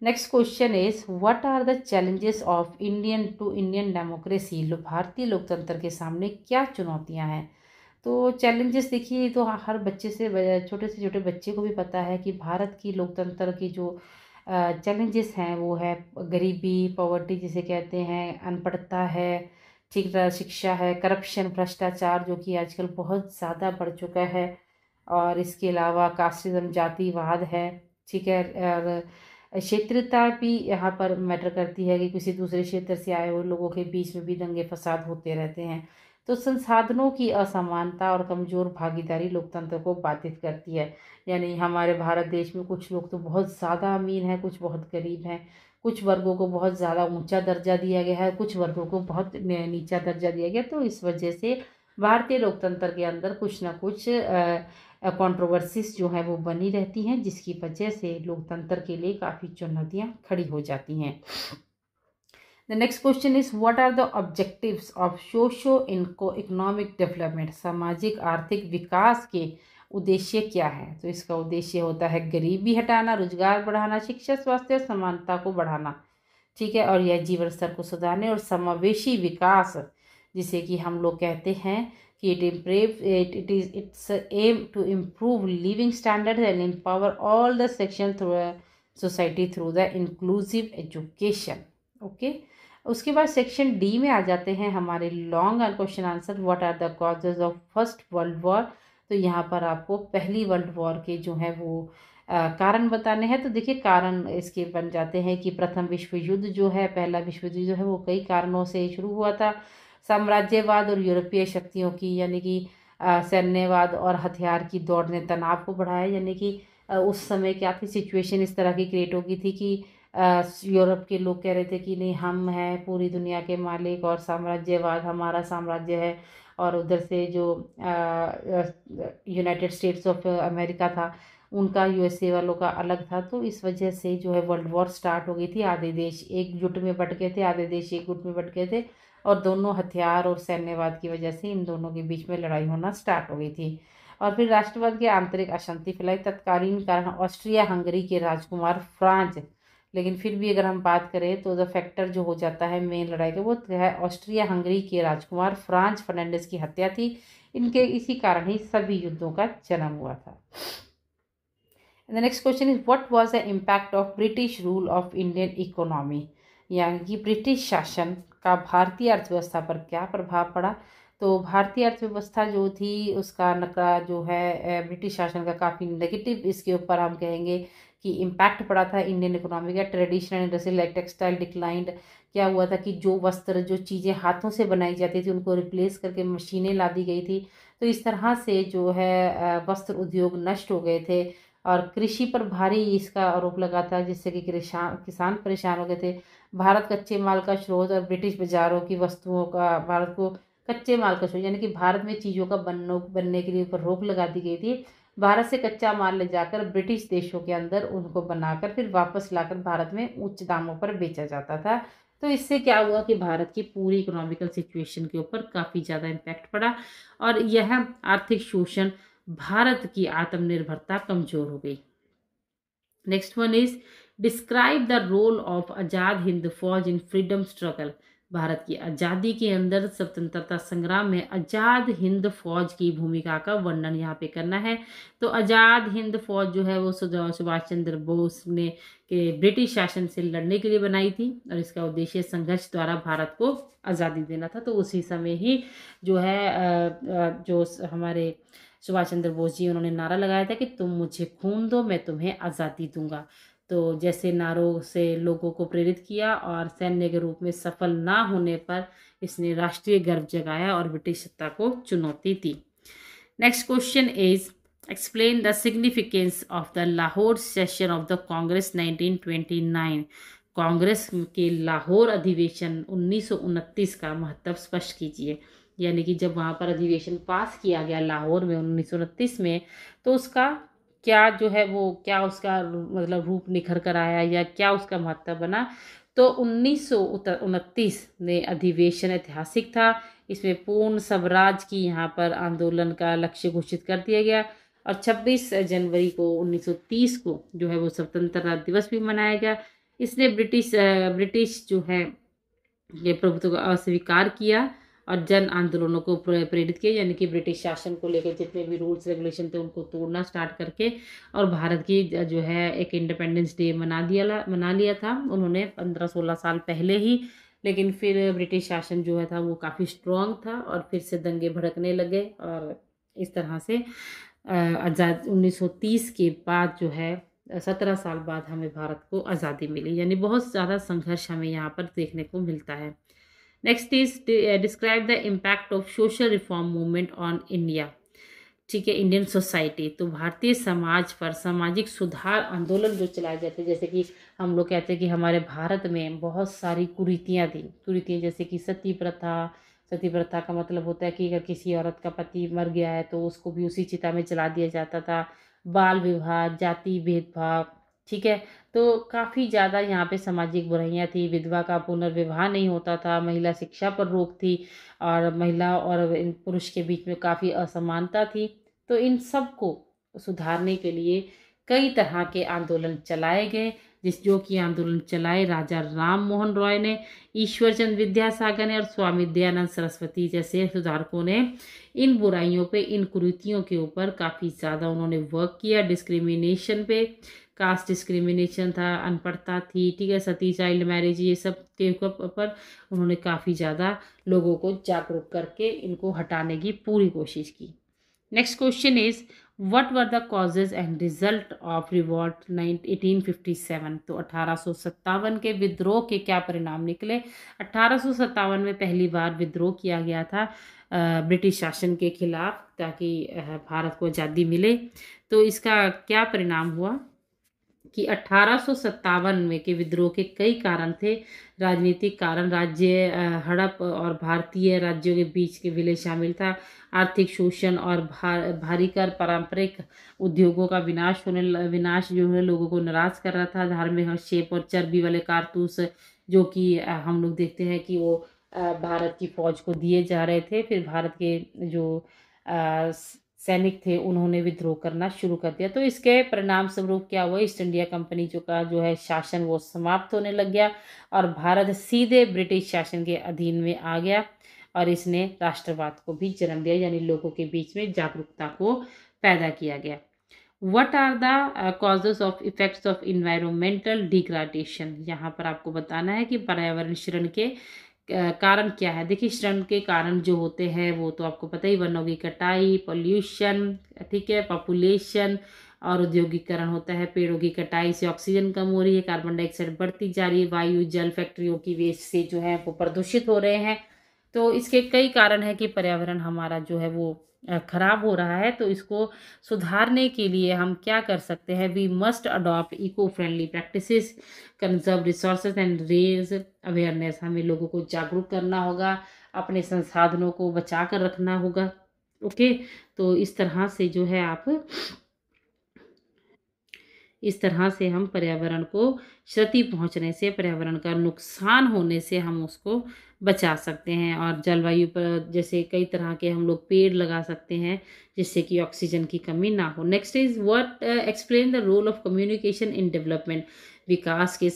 Next question is what are the challenges of Indian democracy. भारतीय लोकतंत्र के सामने क्या चुनौतियां हैं। तो चैलेंजेस देखिए, तो हर बच्चे से छोटे बच्चे को भी पता है कि भारत की लोकतंत्र की जो चैलेंजेस हैं वो है गरीबी, पॉवर्टी जिसे कहते हैं, अनपढ़ता है, ठीक तरह शिक्षा है, करप्शन, भ्रष्टाचार जो कि आजकल बहुत ज़्यादा बढ़ चुका है, और इसके अलावा कास्टिज्म, जातिवाद है, ठीक है। और क्षेत्रता भी यहाँ पर मैटर करती है कि किसी दूसरे क्षेत्र से आए हुए लोगों के बीच में भी दंगे फसाद होते रहते हैं। तो संसाधनों की असमानता और कमज़ोर भागीदारी लोकतंत्र को बाधित करती है। यानी हमारे भारत देश में कुछ लोग तो बहुत ज़्यादा अमीर हैं, कुछ बहुत गरीब हैं, कुछ वर्गों को बहुत ज़्यादा ऊंचा दर्जा दिया गया है, कुछ वर्गों को बहुत नीचा दर्जा दिया गया। तो इस वजह से भारतीय लोकतंत्र के अंदर कुछ ना कुछ कंट्रोवर्सीज जो है वो बनी रहती हैं, जिसकी वजह से लोकतंत्र के लिए काफ़ी चुनौतियां खड़ी हो जाती हैं। The next question is what are the objectives of socio economic development. सामाजिक आर्थिक विकास के उद्देश्य क्या है। तो इसका उद्देश्य होता है गरीबी हटाना, रोजगार बढ़ाना, शिक्षा, स्वास्थ्य, समानता को बढ़ाना, ठीक है, और यह जीवन स्तर को सुधारने और समावेशी विकास, जिसे कि हम लोग कहते हैं कि it's aim to improve living standard and empower all the section through society through the inclusive education. Okay, उसके बाद सेक्शन डी में आ जाते हैं हमारे long question answer. What are the causes of first world war. तो यहाँ पर आपको पहली वर्ल्ड वॉर के जो है वो कारण बताने हैं। तो देखिए, कारण इसके बन जाते हैं कि प्रथम विश्व युद्ध जो है, पहला विश्व युद्ध जो है वो कई कारणों से शुरू हुआ था। साम्राज्यवाद और यूरोपीय शक्तियों की, यानी कि सैन्यवाद और हथियार की दौड़ ने तनाव को बढ़ाया। यानी कि उस समय क्या थी सिचुएशन, इस तरह की क्रिएट हो गई थी कि यूरोप के लोग कह रहे थे कि नहीं, हम हैं पूरी दुनिया के मालिक और साम्राज्यवाद हमारा साम्राज्य है, और उधर से जो यूनाइटेड स्टेट्स ऑफ अमेरिका था उनका, यूएसए वालों का अलग था। तो इस वजह से जो है वर्ल्ड वॉर स्टार्ट हो गई थी। आधे देश एकजुट में बट गए थे, आधे देश एक गुट में बट गए थे, और दोनों हथियार और सैन्यवाद की वजह से इन दोनों के बीच में लड़ाई होना स्टार्ट हो गई थी। और फिर राष्ट्रवाद की आंतरिक अशांति फैलाई। तत्कालीन कारण ऑस्ट्रिया हंगरी के राजकुमार फ्रांज, लेकिन फिर भी अगर हम बात करें तो द फैक्टर जो हो जाता है मेन लड़ाई का, वो है ऑस्ट्रिया हंगरी के राजकुमार फ्रांज फर्नांडिस की हत्या थी। इनके इसी कारण ही सभी युद्धों का जन्म हुआ था। The next question is what was the impact of British rule of Indian economy. यानी कि ब्रिटिश शासन का भारतीय अर्थव्यवस्था पर क्या प्रभाव पड़ा। तो भारतीय अर्थव्यवस्था जो थी उसका नका जो है ब्रिटिश शासन का काफ़ी नेगेटिव, इसके ऊपर हम कहेंगे कि इम्पैक्ट पड़ा था इंडियन इकोनॉमी का। Traditional industry like textile declined. क्या हुआ था कि जो वस्त्र, जो चीज़ें हाथों से बनाई जाती थी उनको रिप्लेस करके मशीनें ला दी गई थी। तो इस तरह से जो है वस्त्र उद्योग नष्ट हो गए थे, और कृषि पर भारी इसका आरोप लगा था, जिससे कि किसान परेशान हो गए थे। भारत कच्चे माल का स्रोत और ब्रिटिश बाजारों की वस्तुओं का, भारत को कच्चे माल का स्रोत, यानी कि भारत में चीज़ों का बनने के लिए ऊपर रोक लगा दी गई थी। भारत से कच्चा माल ले जाकर ब्रिटिश देशों के अंदर उनको बनाकर फिर वापस लाकर भारत में उच्च दामों पर बेचा जाता था। तो इससे क्या हुआ कि भारत की पूरी इकोनॉमिकल सिचुएशन के ऊपर काफ़ी ज़्यादा इम्पैक्ट पड़ा, और यह आर्थिक शोषण, भारत की आत्मनिर्भरता कमजोर हो गई। Next one is describe the role of Azad Hind Fauj in freedom struggle. Bharat की आज़ादी के अंदर स्वतंत्रता संग्राम में आज़ाद हिंद फौज की भूमिका का वर्णन यहाँ पे करना है। तो आज़ाद हिंद फौज जो है वो सुभाष चंद्र बोस ने के ब्रिटिश शासन से लड़ने के लिए बनाई थी, और इसका उद्देश्य संघर्ष द्वारा भारत को आज़ादी देना था। तो उसी समय ही जो है जो हमारे सुभाष चंद्र बोस जी, उन्होंने नारा लगाया था कि तुम मुझे खून दो, मैं तुम्हें आज़ादी दूंगा। तो जैसे नारों से लोगों को प्रेरित किया, और सैन्य के रूप में सफल ना होने पर इसने राष्ट्रीय गर्व जगाया और ब्रिटिश सत्ता को चुनौती दी। Next question is explain the significance of the Lahore session of the Congress 1929। Congress के लाहौर अधिवेशन 1929 का महत्व स्पष्ट कीजिए। यानी कि जब वहाँ पर अधिवेशन पास किया गया लाहौर में 1929 में, तो उसका क्या जो है वो क्या उसका मतलब रूप निखर कर आया, या क्या उसका महत्व बना। तो 1929 में अधिवेशन ऐतिहासिक था। इसमें पूर्ण स्वराज की यहाँ पर आंदोलन का लक्ष्य घोषित कर दिया गया और 26 जनवरी को 1930 को जो है वो स्वतंत्रता दिवस भी मनाया गया। इसने ब्रिटिश जो है ये प्रभुत्व को अस्वीकार किया और जन आंदोलनों को प्रेरित किया, यानी कि ब्रिटिश शासन को लेकर जितने भी रूल्स रेगुलेशन थे उनको तोड़ना स्टार्ट करके और भारत की जो है एक इंडिपेंडेंस डे मना लिया था उन्होंने 15-16 साल पहले ही। लेकिन फिर ब्रिटिश शासन जो है था वो काफ़ी स्ट्रॉन्ग था और फिर से दंगे भड़कने लगे और इस तरह से आज़ाद 1930 के बाद जो है 17 साल बाद हमें भारत को आज़ादी मिली, यानी बहुत ज़्यादा संघर्ष हमें यहाँ पर देखने को मिलता है। Next is describe the impact of social reform movement on India. ठीक है, इंडियन सोसाइटी। तो भारतीय समाज पर सामाजिक सुधार आंदोलन जो चलाए जाते हैं, जैसे कि हम लोग कहते हैं कि हमारे भारत में बहुत सारी कुरीतियाँ थी। कुरीतियाँ जैसे कि सती प्रथा। सती प्रथा का मतलब होता है कि अगर किसी औरत का पति मर गया है तो उसको भी उसी चिता में जला दिया जाता था। बाल विवाह, जाति भेदभाव। ठीक है, तो काफ़ी ज़्यादा यहाँ पे सामाजिक बुराइयाँ थी। विधवा का पुनर्विवाह नहीं होता था, महिला शिक्षा पर रोक थी और महिला और पुरुष के बीच में काफ़ी असमानता थी। तो इन सब को सुधारने के लिए कई तरह के आंदोलन चलाए गए, जो कि आंदोलन चलाए राजा राम मोहन रॉय ने, ईश्वर चंद्र विद्यासागर ने और स्वामी दयानंद सरस्वती जैसे सुधारकों ने। इन बुराइयों पे, इन कुरीतियों के ऊपर काफ़ी ज़्यादा उन्होंने वर्क किया। डिस्क्रिमिनेशन पे, कास्ट डिस्क्रिमिनेशन था, अनपढ़ता थी, ठीक है, सती, चाइल्ड मैरिज, ये सब के ऊपर उन्होंने काफ़ी ज़्यादा लोगों को जागरूक करके इनको हटाने की पूरी कोशिश की। Next question is what were the causes and result of revolt 1857। तो 1857 के विद्रोह के क्या परिणाम निकले। 1857 में पहली बार विद्रोह किया गया था ब्रिटिश शासन के खिलाफ, ताकि भारत को आज़ादी मिले। तो इसका क्या परिणाम हुआ कि 1857 में के विद्रोह के कई कारण थे। राजनीतिक कारण, राज्य हड़प और भारतीय राज्यों के बीच के विलय शामिल था। आर्थिक शोषण और भारी कर, पारंपरिक उद्योगों का विनाश जो है लोगों को नाराज कर रहा था। धार्मिक हस्तक्षेप और चर्बी वाले कारतूस जो कि हम लोग देखते हैं कि वो भारत की फौज को दिए जा रहे थे। फिर भारत के जो सैनिक थे उन्होंने विद्रोह करना शुरू कर दिया। तो इसके परिणाम स्वरूप क्या हुआ, ईस्ट इंडिया कंपनी जो है शासन वो समाप्त होने लग गया और भारत सीधे ब्रिटिश शासन के अधीन में आ गया और इसने राष्ट्रवाद को भी जन्म दिया, यानी लोगों के बीच में जागरूकता को पैदा किया गया। What are the causes of effects of environmental degradation। यहाँ पर आपको बताना है कि पर्यावरण क्षरण के कारण क्या है। देखिए, श्रम के कारण जो होते हैं वो तो आपको पता ही, वनों की कटाई, पोल्यूशन, ठीक है, पॉपुलेशन और औद्योगिकरण होता है। पेड़ों की कटाई से ऑक्सीजन कम हो रही है, कार्बन डाइऑक्साइड बढ़ती जा रही है, वायु जल फैक्ट्रियों की वेस्ट से जो है वो प्रदूषित हो रहे हैं। तो इसके कई कारण है कि पर्यावरण हमारा जो है वो खराब हो रहा है। तो इसको सुधारने के लिए हम क्या कर सकते हैं, we must adopt eco friendly practices, conserve resources and raise awareness. हमें लोगों को जागरूक करना होगा, अपने संसाधनों को बचा कर रखना होगा। ओके, तो इस तरह से जो है इस तरह से हम पर्यावरण को क्षति पहुंचने से, पर्यावरण का नुकसान होने से हम उसको बचा सकते हैं। और जलवायु पर जैसे कई तरह के हम लोग पेड़ लगा सकते हैं जिससे कि ऑक्सीजन की कमी ना हो। Next is what explain the role of communication in development. विकास में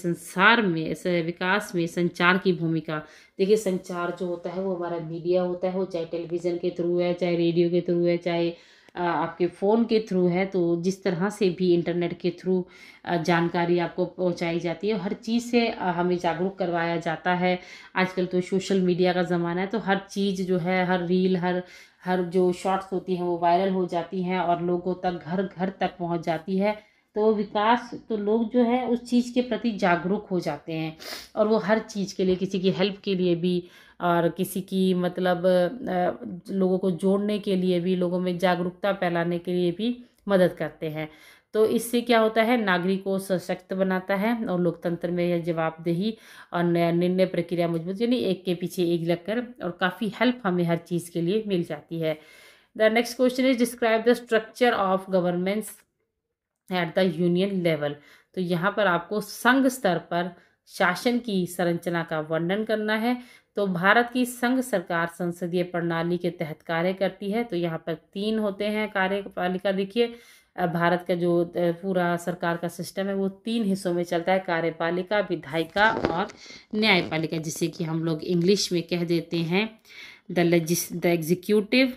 संचार की भूमिका। देखिए, संचार जो होता है वो हमारा मीडिया होता है, वो चाहे टेलीविज़न के थ्रू है, चाहे रेडियो के थ्रू है, चाहे आपके फ़ोन के थ्रू है। तो जिस तरह से भी इंटरनेट के थ्रू जानकारी आपको पहुंचाई जाती है, हर चीज़ से हमें जागरूक करवाया जाता है। आजकल तो सोशल मीडिया का ज़माना है, तो हर चीज़ जो है, हर रील, हर हर जो शॉर्ट्स होती हैं वो वायरल हो जाती हैं और लोगों तक, घर घर तक पहुंच जाती है। तो विकास, तो लोग जो है उस चीज़ के प्रति जागरूक हो जाते हैं और वो हर चीज़ के लिए, किसी की हेल्प के लिए भी और किसी की मतलब लोगों को जोड़ने के लिए भी, लोगों में जागरूकता फैलाने के लिए भी मदद करते हैं। तो इससे क्या होता है, नागरिक को सशक्त बनाता है और लोकतंत्र में यह जवाबदेही और निर्णय प्रक्रिया मजबूत, यानी एक के पीछे एक लगकर, और काफ़ी हेल्प हमें हर चीज़ के लिए मिल जाती है। The next question is describe the structure of governments at the union level. तो यहाँ पर आपको संघ स्तर पर शासन की संरचना का वर्णन करना है। तो भारत की संघ सरकार संसदीय प्रणाली के तहत कार्य करती है। तो यहाँ पर 3 होते हैं कार्यपालिका। देखिए भारत का जो पूरा सरकार का सिस्टम है वो 3 हिस्सों में चलता है, कार्यपालिका, विधायिका और न्यायपालिका, जिसे कि हम लोग इंग्लिश में कह देते हैं द एग्जीक्यूटिव।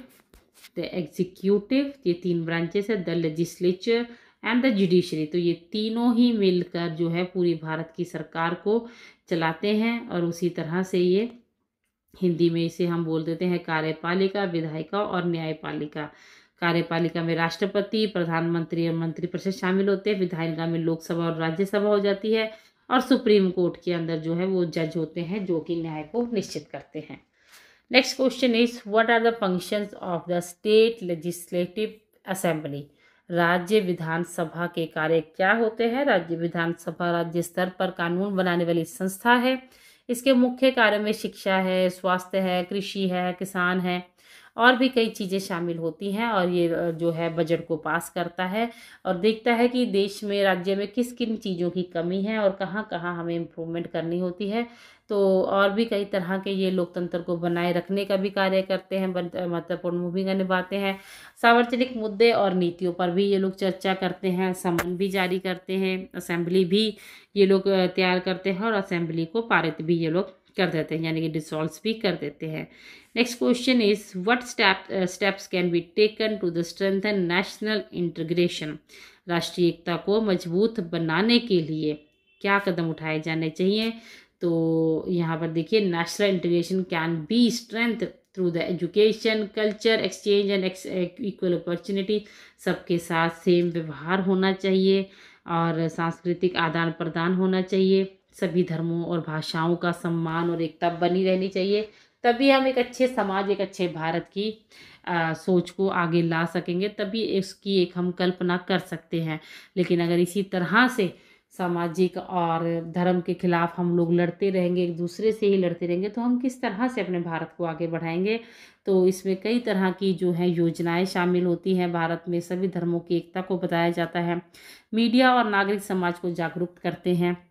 ये 3 ब्रांचेस है, the legislature and the judiciary. तो ये तीनों ही मिलकर जो है पूरी भारत की सरकार को चलाते हैं। और उसी तरह से ये हिंदी में इसे हम बोल देते हैं कार्यपालिका, विधायिका और न्यायपालिका। कार्यपालिका में राष्ट्रपति, प्रधानमंत्री और मंत्रिपरिषद शामिल होते हैं। विधायिका में लोकसभा और राज्यसभा हो जाती है। और सुप्रीम कोर्ट के अंदर जो है वो जज होते हैं जो कि न्याय को निश्चित करते हैं। Next question is what are the functions of the state legislative assembly. राज्य विधानसभा के कार्य क्या होते हैं। राज्य विधानसभा राज्य स्तर पर कानून बनाने वाली संस्था है। इसके मुख्य कार्य में शिक्षा है, स्वास्थ्य है, कृषि है, किसान है और भी कई चीज़ें शामिल होती हैं। और ये जो है बजट को पास करता है और देखता है कि देश में, राज्य में किस किन चीज़ों की कमी है और कहाँ कहाँ हमें इम्प्रूवमेंट करनी होती है। तो और भी कई तरह के ये लोकतंत्र को बनाए रखने का भी कार्य करते हैं, महत्वपूर्ण भूमिका निभाते हैं। सार्वजनिक मुद्दे और नीतियों पर भी ये लोग चर्चा करते हैं, समन भी जारी करते हैं, असेंबली भी ये लोग तैयार करते हैं और असेंबली को पारित भी ये लोग कर देते हैं, यानी कि डिसॉल्व भी कर देते हैं। Next question is what steps can be taken to the strengthen national integration. राष्ट्रीय एकता को मजबूत बनाने के लिए क्या कदम उठाए जाने चाहिए। तो यहाँ पर देखिए national integration can be strength through the education, culture exchange and equal opportunity. सबके साथ सेम व्यवहार होना चाहिए और सांस्कृतिक आदान प्रदान होना चाहिए। सभी धर्मों और भाषाओं का सम्मान और एकता बनी रहनी चाहिए। तभी हम एक अच्छे समाज, एक अच्छे भारत की सोच को आगे ला सकेंगे, तभी इसकी एक हम कल्पना कर सकते हैं। लेकिन अगर इसी तरह से सामाजिक और धर्म के खिलाफ हम लोग लड़ते रहेंगे, एक दूसरे से ही लड़ते रहेंगे, तो हम किस तरह से अपने भारत को आगे बढ़ाएंगे। तो इसमें कई तरह की जो है योजनाएं शामिल होती हैं। भारत में सभी धर्मों की एकता को बताया जाता है। मीडिया और नागरिक समाज को जागरूक करते हैं।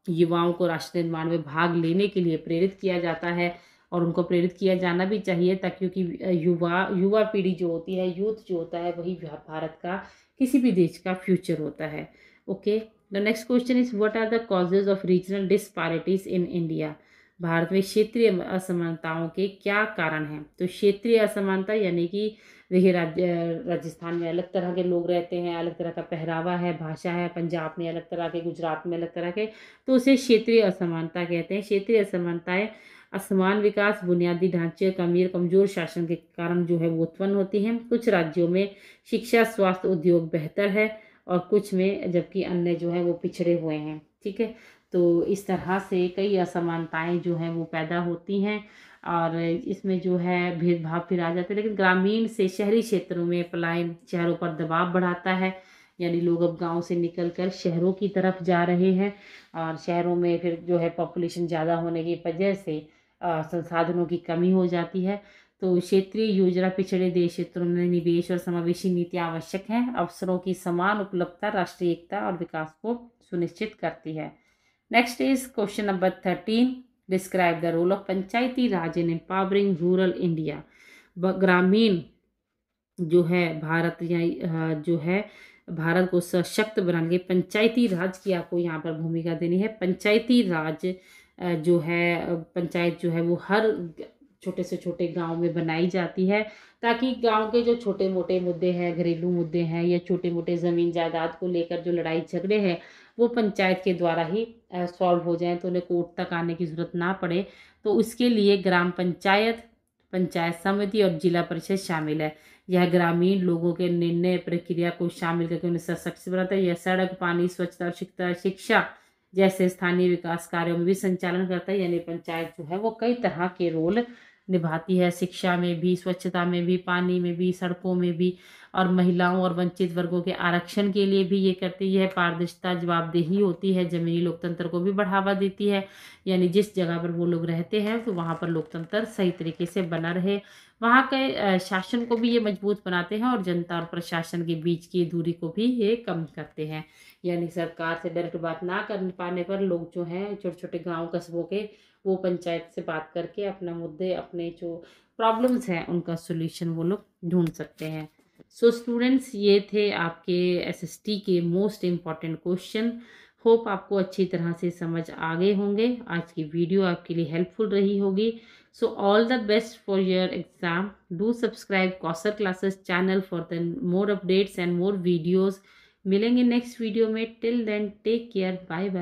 युवाओं को राष्ट्र निर्माण में भाग लेने के लिए प्रेरित किया जाता है और उनको प्रेरित किया जाना भी चाहिए, ताकि क्योंकि युवा पीढ़ी जो होती है, यूथ जो होता है, वही भारत का, किसी भी देश का फ्यूचर होता है। Okay, the next question is what are the causes of regional disparities in India. भारत में क्षेत्रीय असमानताओं के क्या कारण हैं। तो क्षेत्रीय असमानता यानी कि देखिए राजस्थान में अलग तरह के लोग रहते हैं, अलग तरह का पहरावा है, भाषा है, पंजाब में अलग तरह के, गुजरात में अलग तरह के, तो उसे क्षेत्रीय असमानता कहते हैं। क्षेत्रीय असमानताएं असमान विकास, बुनियादी ढांचे, कमजोर शासन के कारण जो है वो उत्पन्न होती हैं। कुछ राज्यों में शिक्षा, स्वास्थ्य, उद्योग बेहतर है और कुछ में, जबकि अन्य जो है वो पिछड़े हुए हैं। ठीक है, तो इस तरह से कई असमानताएं जो हैं वो पैदा होती हैं और इसमें जो है भेदभाव फिर आ जाते हैं। लेकिन ग्रामीण से शहरी क्षेत्रों में पलायन शहरों पर दबाव बढ़ाता है, यानी लोग अब गांव से निकलकर शहरों की तरफ जा रहे हैं और शहरों में फिर जो है पॉपुलेशन ज़्यादा होने की वजह से संसाधनों की कमी हो जाती है। तो क्षेत्रीय योजना पिछड़े देश क्षेत्रों में निवेश और समावेशी नीतियाँ आवश्यक हैं। अवसरों की समान उपलब्धता राष्ट्रीय एकता और विकास को सुनिश्चित करती है। Next is question number 13, describe the role of Panchayati Raj in empowering rural India. ग्रामीण जो है भारत या जो है भारत को सशक्त बनाने के पंचायती राज की आपको यहाँ पर भूमिका देनी है। पंचायती राज जो है, पंचायत जो है वो हर छोटे से छोटे गांव में बनाई जाती है, ताकि गांव के जो छोटे मोटे मुद्दे हैं, घरेलू मुद्दे हैं या छोटे मोटे ज़मीन जायदाद को लेकर जो लड़ाई झगड़े हैं, वो पंचायत के द्वारा ही सॉल्व हो जाएं, तो उन्हें कोर्ट तक आने की ज़रूरत ना पड़े। तो उसके लिए ग्राम पंचायत, पंचायत समिति और जिला परिषद शामिल है। यह ग्रामीण लोगों के निर्णय प्रक्रिया को शामिल करके उन्हें सशक्त बनाता है। यह सड़क, पानी, स्वच्छता, शिक्षा जैसे स्थानीय विकास कार्यों में भी संचालन करता है। यानी पंचायत जो है वो कई तरह के रोल निभाती है, शिक्षा में भी, स्वच्छता में भी, पानी में भी, सड़कों में भी और महिलाओं और वंचित वर्गों के आरक्षण के लिए भी ये करती है। पारदर्शिता, जवाबदेही होती है, जमीनी लोकतंत्र को भी बढ़ावा देती है, यानी जिस जगह पर वो लोग रहते हैं तो वहाँ पर लोकतंत्र सही तरीके से बना रहे। वहाँ के शासन को भी ये मजबूत बनाते हैं और जनता और प्रशासन के बीच की दूरी को भी ये कम करते हैं। यानी सरकार से डायरेक्ट बात ना कर पाने पर लोग जो हैं छोटे छोटे गांव कस्बों के, वो पंचायत से बात करके अपना मुद्दे, अपने जो प्रॉब्लम्स हैं उनका सोल्यूशन वो लोग ढूंढ सकते हैं। सो स्टूडेंट्स, ये थे आपके एसएसटी के मोस्ट इम्पॉर्टेंट क्वेश्चन। होप आपको अच्छी तरह से समझ आ गए होंगे। आज की वीडियो आपके लिए हेल्पफुल रही होगी। So all the best for your exam. Do subscribe Kausar classes channel for the more updates and more videos. मिलेंगे नेक्स्ट वीडियो में। Till then take care, bye bye.